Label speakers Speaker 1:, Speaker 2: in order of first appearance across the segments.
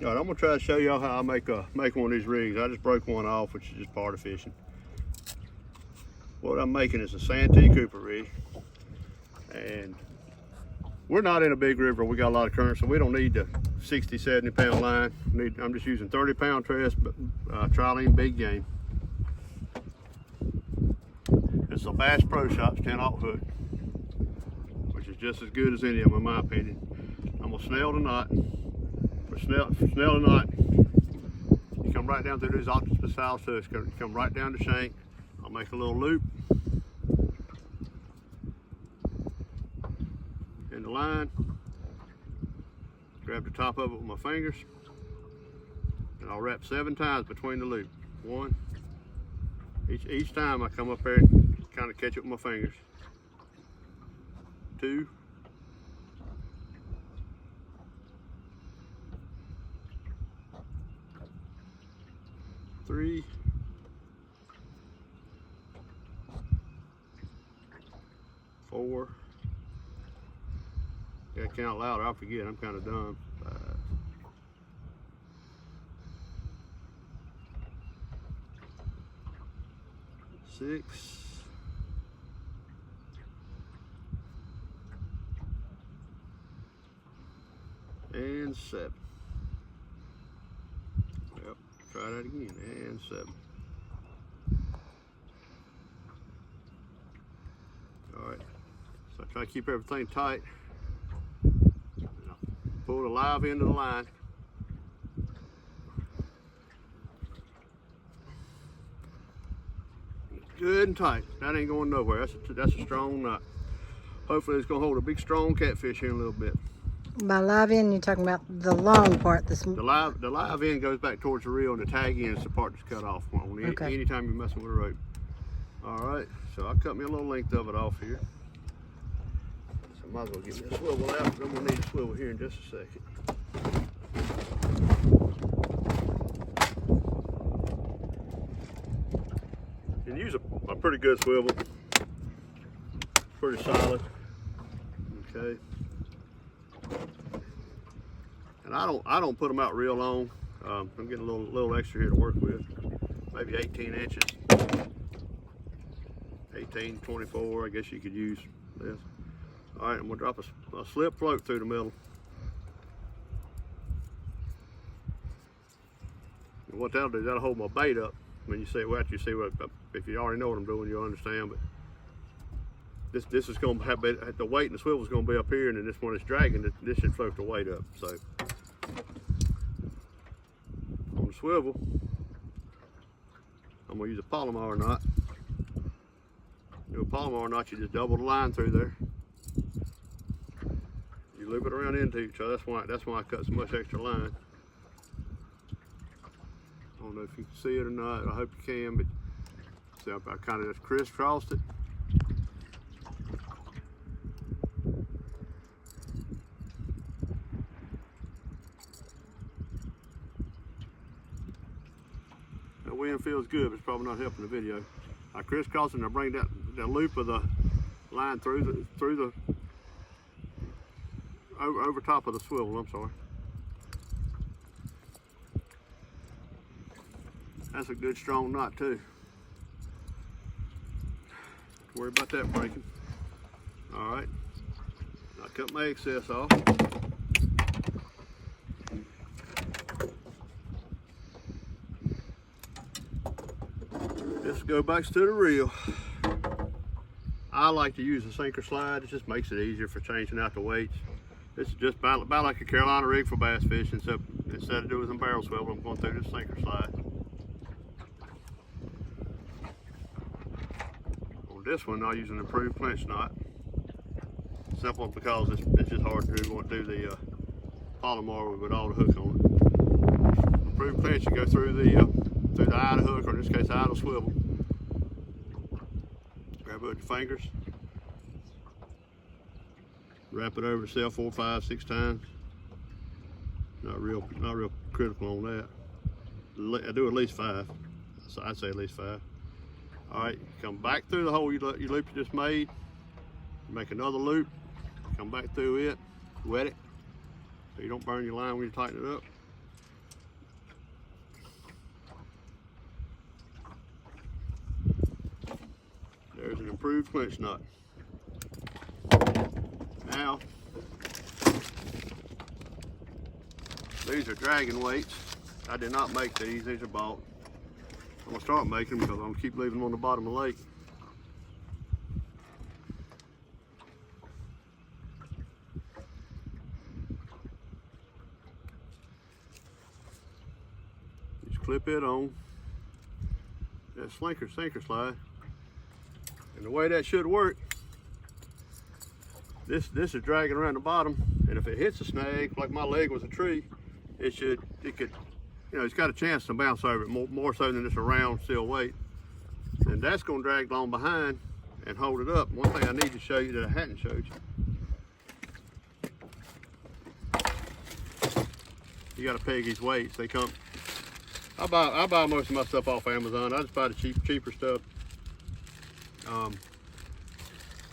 Speaker 1: All right, I'm gonna try to show y'all how I make one of these rigs. I just broke one off, which is just part of fishing. What I'm making is a Santee Cooper rig, and we're not in a big river. We got a lot of current, so we don't need the 60, 70 pound line. I'm just using 30 pound tress, but trilene big game. It's a Bass Pro Shops 10-aught hook, which is just as good as any of them in my opinion. I'm gonna snell the knot. For snell the knot, you come right down through these octopus style hooks, come right down the shank. I'll make a little loop in the line, grab the top of it with my fingers, and I'll wrap 7 times between the loop. 1, each time I come up there and kind of catch it with my fingers. 2, 3, 4. Gotta count louder, I forget, I'm kind of dumb. 5, 6, and 7. Yep, try that again, and 7. All right, so I try to keep everything tight. Pull the live end of the line. Good and tight. That ain't going nowhere. That's a strong knot. Hopefully it's gonna hold a big strong catfish here in a little bit.
Speaker 2: By live end, you're talking about the long part.
Speaker 1: The live end goes back towards the reel, and the tag end is the part that's cut off.
Speaker 2: Okay.
Speaker 1: Anytime you're messing with a rope. All right, so I'll cut me a little length of it off here. So I might as well get me a swivel out, but I'm gonna need a swivel here in just a second. You can use a pretty good swivel, pretty solid. Okay. And I don't put them out real long. I'm getting a little extra here to work with. Maybe 18 inches. 18, 24, I guess you could use this. All right, I'm gonna drop a slip float through the middle. And what that'll do, that'll hold my bait up. When you see what, if you already know what I'm doing, you'll understand. But this is gonna have the weight, and the swivel is gonna be up here, and then this one is dragging. This should float the weight up. So on the swivel, I'm gonna use a Palomar knot. Do a Palomar knot, you just double the line through there. You loop it around into each other. That's why I cut so much extra line. I don't know if you can see it or not. I hope you can, but see, I kind of just crisscrossed it. The wind feels good, but it's probably not helping the video. I crisscross it and I bring that loop of the line through the over top of the swivel. I'm sorry. That's a good strong knot too. Don't worry about that breaking. All right. I cut my excess off. Just go back to the reel. I like to use a sinker slide. It just makes it easier for changing out the weights. This is just about like a Carolina rig for bass fishing, so instead of doing some barrel swivel, I'm going through this sinker slide. On this one, I'll use an improved clinch knot. Simple because it's just hard to do. We want to do the Palomar with all the hook on it. Improved clinch, you go through the eye of the hook, or in this case, the eye of the swivel. Grab it with your fingers. Wrap it over itself 4, 5, 6 times. Not real critical on that. I do at least 5. So I'd say at least 5. All right, come back through the hole you loop you just made. Make another loop. Come back through it. Wet it so you don't burn your line when you tighten it up. improved clinch nut. Now, these are dragging weights. I did not make these are bought. I'm gonna start making them because I'm gonna keep leaving them on the bottom of the lake. Just clip it on that sinker slide. And the way that should work, this is dragging around the bottom, and if it hits a snag, like my leg was a tree, it could, you know, it's got a chance to bounce over it more so than just a round steel weight. And that's gonna drag along behind and hold it up. One thing I need to show you that I hadn't showed you gotta peg these weights. They come, I buy most of my stuff off Amazon. I just buy the cheaper stuff.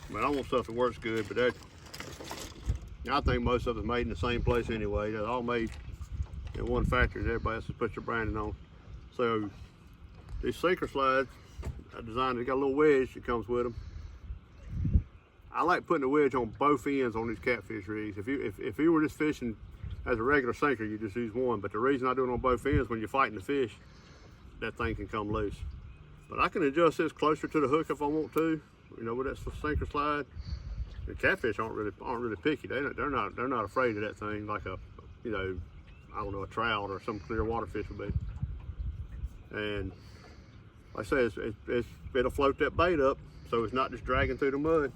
Speaker 1: But I want stuff that works good, but I think most of it's made in the same place anyway. They're all made in one factory and everybody has to put your branding on. So these sinker slides, I designed, they got a little wedge that comes with them. I like putting a wedge on both ends on these catfish rigs. If you were just fishing as a regular sinker, you just use one. But the reason I do it on both ends, when you're fighting the fish, that thing can come loose. But I can adjust this closer to the hook if I want to. You know, with that sinker slide. The catfish aren't really picky. They're not afraid of that thing like a, you know, I don't know, a trout or some clear water fish would be. And like I say, it'll float that bait up, so it's not just dragging through the mud,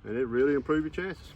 Speaker 1: and it really improves your chances.